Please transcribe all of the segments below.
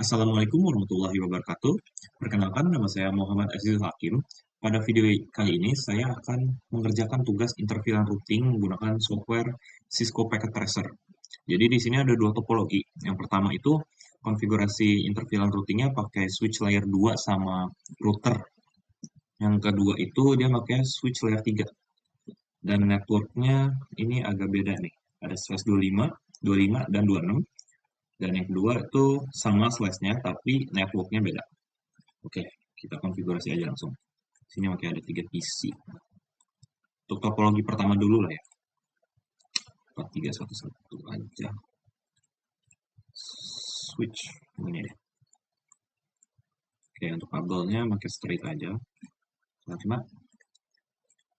Assalamualaikum warahmatullahi wabarakatuh. Perkenalkan, nama saya Muhammad Azizul Hakim. Pada video kali ini, saya akan mengerjakan tugas intervilan routing menggunakan software Cisco Packet Tracer. Jadi di sini ada dua topologi. Yang pertama itu konfigurasi intervilan routingnya pakai switch layer 2 sama router. Yang kedua itu dia pakai switch layer 3. Dan networknya ini agak beda nih. Ada slash 25, 25, dan 26. Dan yang kedua itu sama slash-nya, tapi networknya beda. Oke, kita konfigurasi aja langsung. Sini oke ada 3 PC. Untuk topologi pertama dulu lah ya. 4311 aja. Switch. Ini deh. Oke, untuk kabelnya pakai straight aja. Cuma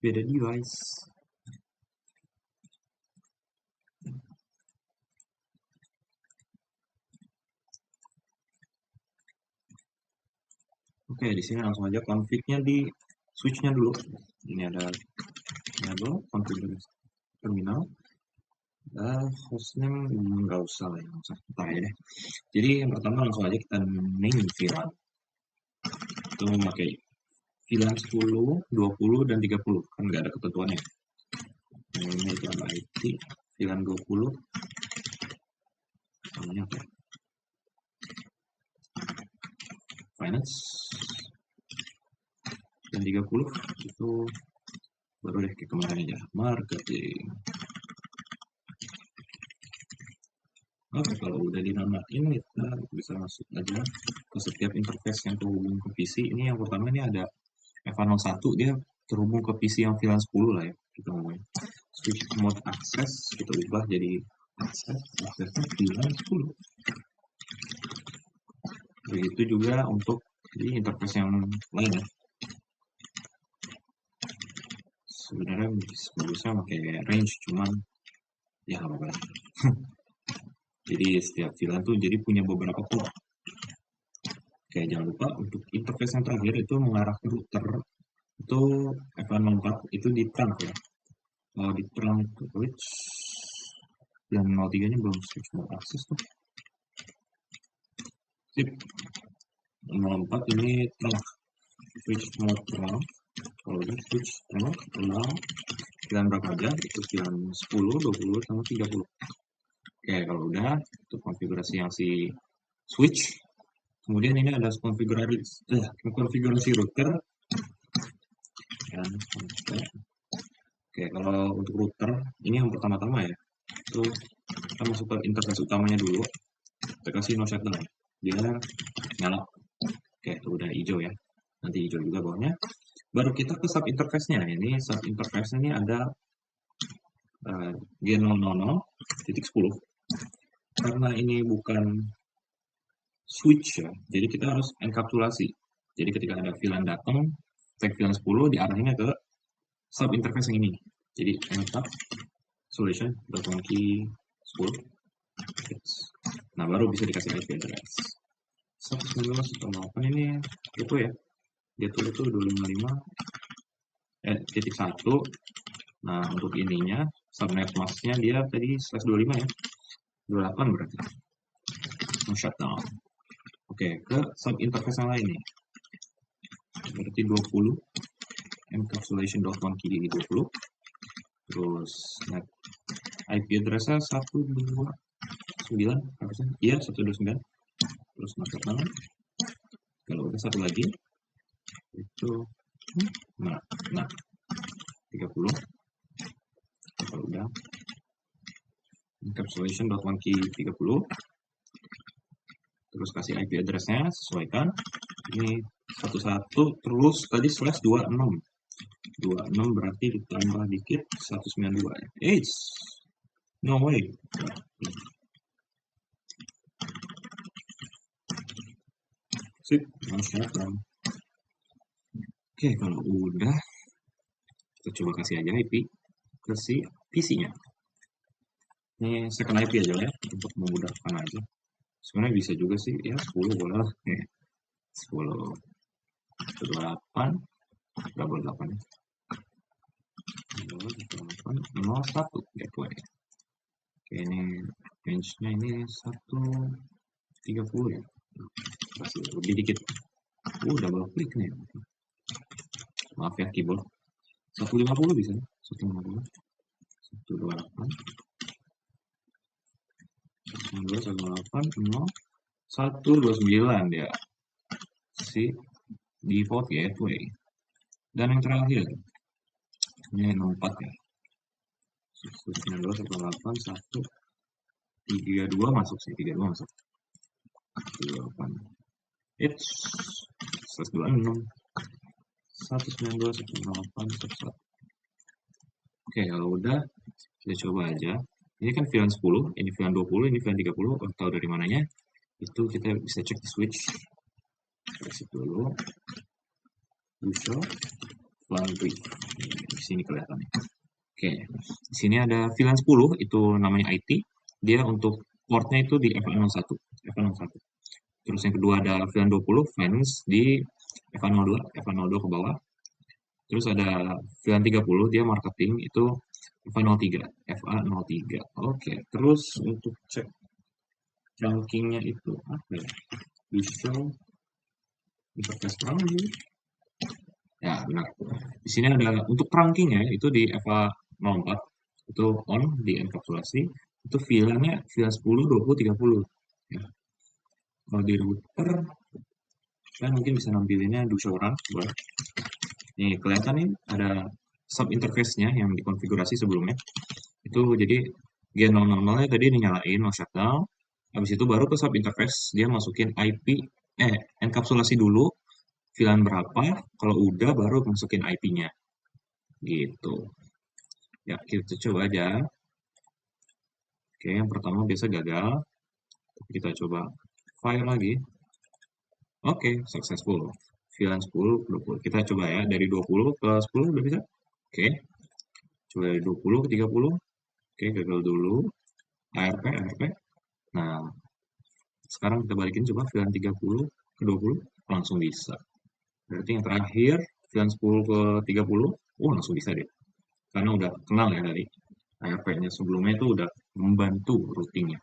beda device. Oke, di sini langsung aja config-nya di switch-nya dulu. Ini ada enable, konfigurasi terminal. Hostname nggak usah lah ya, nggak usah kita ya deh. Jadi yang pertama langsung aja kita name VLAN. Itu memakai VLAN 10, 20, dan 30. Kan nggak ada ketentuannya. Ini VLAN IT, VLAN 20. Namanya apa? Finance. Dan 30 itu baru deh ke kemarin aja. Marketing. Oke, kalau udah dinamain kita bisa masuk aja ke setiap interface yang terhubung ke PC. Ini yang pertama ini ada EVA01, dia terhubung ke PC yang VLAN 10 lah ya, kita ngomongin. Switch mode access kita ubah jadi aksesnya VLAN 10. Begitu juga untuk di interface yang lain ya. Sebenarnya bagusnya pakai range, cuman ya nggak apa-apa. Jadi setiap VLAN tuh jadi punya beberapa port. Oke, jangan lupa untuk interface yang terakhir itu mengarah ke router. Itu F4 itu di trunk ya. Kalau di trunk switch dan 03 nya belum switch mode access tuh. Sip. 04 ini trunk. Switch mode trunk. Kalau ini switch trunk, ulang. Pilihan berapa aja? Itu pilihan 10, 20, sama 30. Oke, kalau udah, itu konfigurasi yang si switch. Kemudian ini ada konfigurasi router. Dan, oke, kalau untuk router, ini yang pertama-tama ya. Itu kita masuk ke interface utamanya dulu. Kita kasih no shutdown. Dia nyala. Oke, itu udah hijau ya. Nanti hijau juga bawahnya. Baru kita ke sub interface-nya. Ini sub interface-nya ini ada G000.10. Karena ini bukan switch ya, jadi kita harus enkapsulasi. Jadi ketika ada VLAN datang, tag VLAN 10 diarahinnya ke sub interface yang ini. Jadi enkapsulation.monkey 10. Nah, baru bisa dikasih IP address. 192.168 ini itu ya. Itu 255 titik 1. Nah, untuk ininya subnet masknya dia tadi /25 ya. 28 berarti. Shutdown. Oke, ke sub interface yang lain nih. Berarti 20 encapsulation.1key 20. Terus net IP address-nya 129 harusnya. Iya, 129. Terus masuk nama. Kalau udah satu lagi itu nah 30. Kalau udah encapsulation.1key 30. Terus kasih IP address-nya, sesuaikan. Ini 11 terus tadi /26. 26 berarti ditambah dikit 192 ya. No way. Sip, shutdown. Oke, kalau udah kita coba kasih aja IP ke si PC-nya. Ini second IP aja ya untuk memudahkan aja. Sebenarnya bisa juga sih ya 10 boleh lah. 10 28 double 8 01 gateway. Oke, ini range-nya ini 130 ya. Kasih lebih dikit. Double klik nih. Maaf ya keyboard. 150 bisa. 150. 128. 128 0 129 ya. Si default gateway. Dan yang terakhir ini nomor 4 ya. 192 1 32 masuk sih, 32 masuk. 38. It's 126 192 108 11. Oke, kalau udah kita coba aja. Ini kan VLAN 10, ini VLAN 20, ini VLAN 30. Tahu dari mananya? Itu kita bisa cek di switch. Kasih dulu. Show VLAN brief. Di sini kelihatannya. Oke, di sini ada VLAN 10, itu namanya IT. Dia untuk portnya itu di FA01. FA01. Terus yang kedua ada VLAN 20, finance di FA02, FA02 ke bawah. Terus ada VLAN 30, dia marketing, itu FA03, FA03. Oke, terus untuk cek trunkingnya itu apa ya? Bisa interface terang dulu. Ya, benar. Di sini ada untuk trunkingnya itu di FA04, itu on di enkapsulasi, itu VLAN-nya VLAN 10, 20, 30. Ya. Kalau di router, saya mungkin bisa nampilinnya dusoran. Nih, kelihatan nih ada sub interface-nya yang dikonfigurasi sebelumnya. Itu jadi G000-nya tadi dinyalain, no shutdown. Habis itu baru ke sub interface, dia masukin IP, enkapsulasi dulu, VLAN berapa, kalau udah baru masukin IP-nya. Gitu. Ya, kita coba aja. Oke, yang pertama biasa gagal. Kita coba fire lagi. Oke, successful. VLAN 10, 20. Kita coba ya, dari 20 ke 10 udah bisa? Oke. Coba dari 20 ke 30. Oke, gagal dulu. ARP, ARP. Nah, sekarang kita balikin coba VLAN 30 ke 20. Langsung bisa. Berarti yang terakhir, VLAN 10 ke 30. Langsung bisa deh. Karena udah kenal ya dari ARP-nya sebelumnya itu udah membantu routingnya.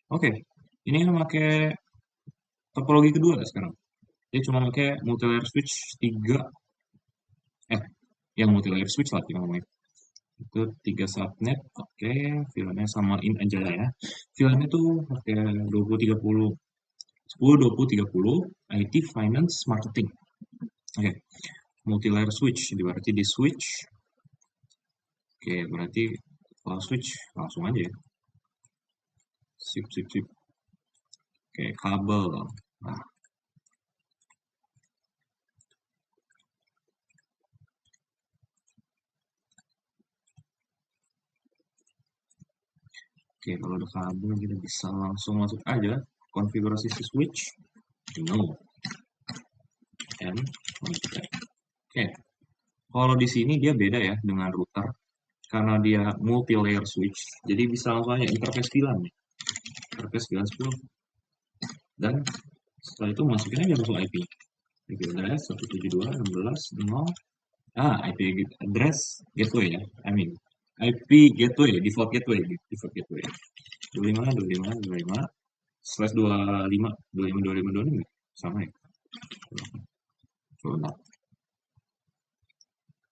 Oke, ini yang pakai topologi kedua sekarang. Dia cuma pakai multilayer switch 3. Yang multilayer switch lah kita ngomongin. Itu 3 subnet. Oke, VLAN-nya samain aja lah ya. VLAN-nya tuh pakai 2030. 10, 20, 30. IT, finance, marketing. Oke, multilayer switch. Berarti di switch. Oke, berarti kalau switch langsung aja ya. Sip, sip, sip. Oke, kabel. Nah, oke, kalau ada kabel kita bisa langsung masuk aja konfigurasi si switch. No. And oke. Kalau di sini dia beda ya dengan router karena dia multi layer switch. Jadi bisa langsung aja interface VLAN. Interface VLAN 10. Dan setelah itu masukin aja langsung IP. IP address 172.16.0. IP address gateway ya. IP gateway, default gateway, default gateway. 25, 25, 25, slash 25, 25, 25, 25, sama ya? Coba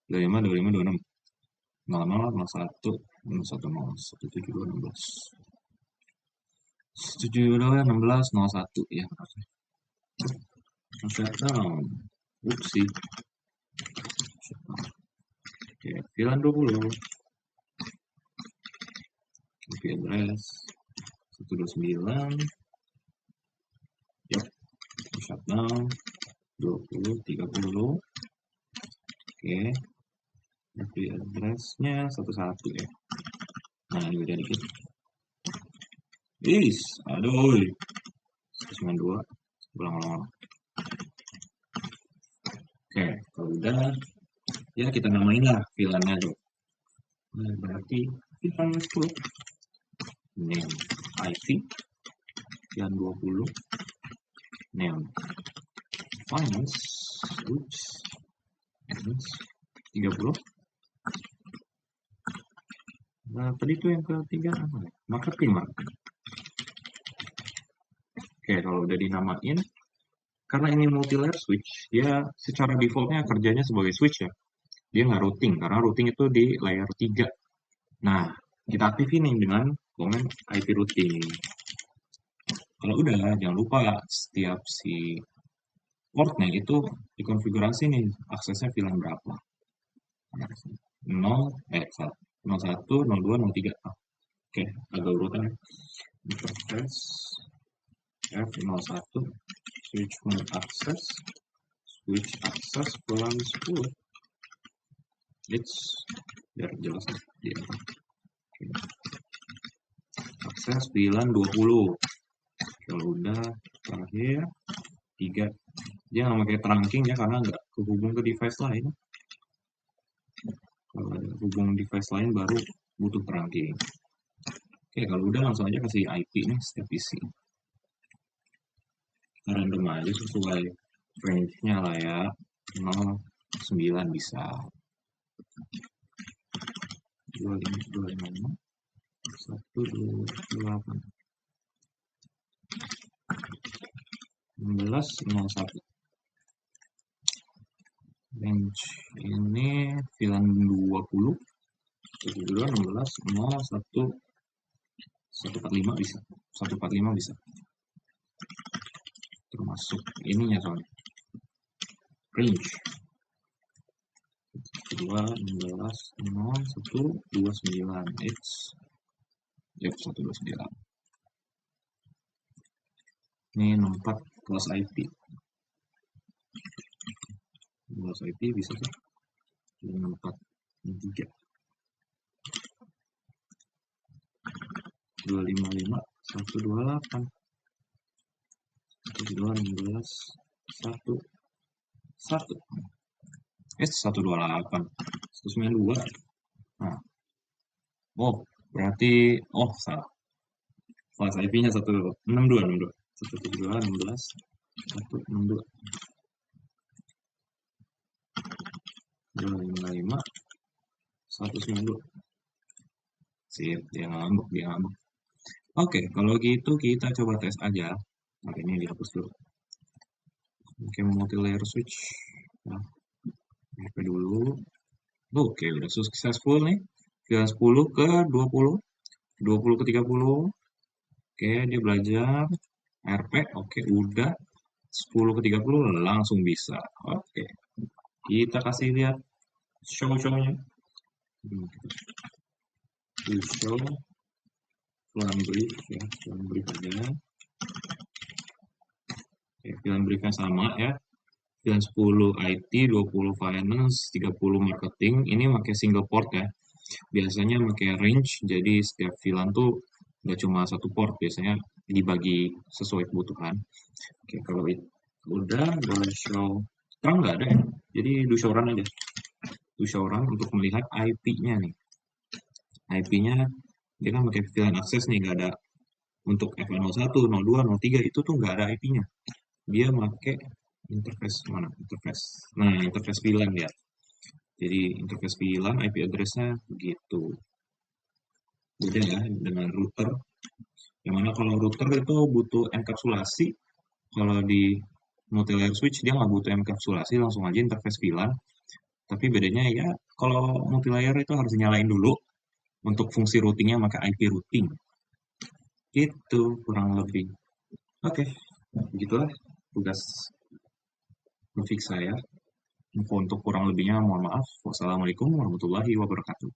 25, 25, 26, 00, 01, 01, 172, 16. 172, 16, 01, ya. Shutdown. Upsi. Oke, VLAN 20. IP address 129. Yap, shutdown 20, 30. Oke, IP address-nya 11 ya. Nah, ini beda dikit. Aduh. 192. Ulang-ulang. Oke, kalau udah, ya kita namain lah VLAN-nya tuh. Nah, berarti VLAN 10. Name IP. VLAN 20. Name finance. Oops. Finance 30. Nah, tadi itu yang ketiga apa ya? Marketing. Oke, kalau udah dinamain, karena ini multi-layer switch, dia secara defaultnya kerjanya sebagai switch ya. Dia nggak routing, karena routing itu di layer 3. Nah, kita aktifin nih dengan komen IP routing. Kalau udah, jangan lupa setiap si portnya itu dikonfigurasi nih, aksesnya VLAN berapa. 0, 01, 02, 03. Oke, agak urutan ya. Interface F01, switch mode access, switch access VLAN 10. It's biar jelas ya. Oke. Akses VLAN 20. Kalau udah terakhir 3. Dia nggak pakai trunking ya karena nggak kehubung ke device lain. Kalau ada hubung device lain baru butuh trunking. Oke, kalau udah langsung aja kasih IP nih setiap PC. Kita random aja sesuai range-nya lah ya. 0, 9 bisa. 25, 25, 1, 28, 16, 01. Range ini VLAN 20, 72, 16, 0, 1, 145 bisa. 145 bisa. Termasuk ininya soalnya. Range. 2, 16, 0, 1, 29. It's yep, 129. Ini 64 kelas IP. Kelas IP bisa sih. 64, 3. 255, 128. 2, 16, 1, 1. It's 128. 192. Nah, oh, berarti salah. Kelas IP-nya 162, 62. 172, 16, 162. 255, 192. Sip, dia ngambek, dia ngambek. Oke, kalau gitu kita coba tes aja. Nah, ini dihapus dulu. Oke, multi-layer switch. Nah, HP dulu. Oke, udah successful nih. VLAN 10 ke 20, 20 ke 30. Oke, dia belajar. RP, oke, udah. 10 ke 30 langsung bisa. Oke, kita kasih lihat show-shownya. Show VLAN brief ya, VLAN brief aja. Oke, VLAN briefnya sama ya. VLAN 10 IT, 20 finance, 30 marketing. Ini pakai single port ya. Biasanya pakai range, jadi setiap VLAN tuh nggak cuma satu port, biasanya dibagi sesuai kebutuhan. Oke, kalau itu udah, boleh show. Terang nggak ada ya, jadi do show run aja. Do show run untuk melihat IP-nya nih. IP-nya dia kan pakai VLAN akses nih, nggak ada untuk F01, 02, 03 itu tuh nggak ada IP-nya. Dia pakai interface mana? Interface. Nah, interface VLAN ya. Jadi interface VLAN IP address-nya begitu. Beda ya dengan router. Yang mana kalau router itu butuh enkapsulasi. Kalau di multi-layer switch dia nggak butuh enkapsulasi, langsung aja interface VLAN. Tapi bedanya ya kalau multi-layer itu harus nyalain dulu untuk fungsi routingnya pakai IP routing. Gitu kurang lebih. Oke, begitulah tugas ngefix saya. Info untuk kurang lebihnya mohon maaf. Wassalamualaikum warahmatullahi wabarakatuh.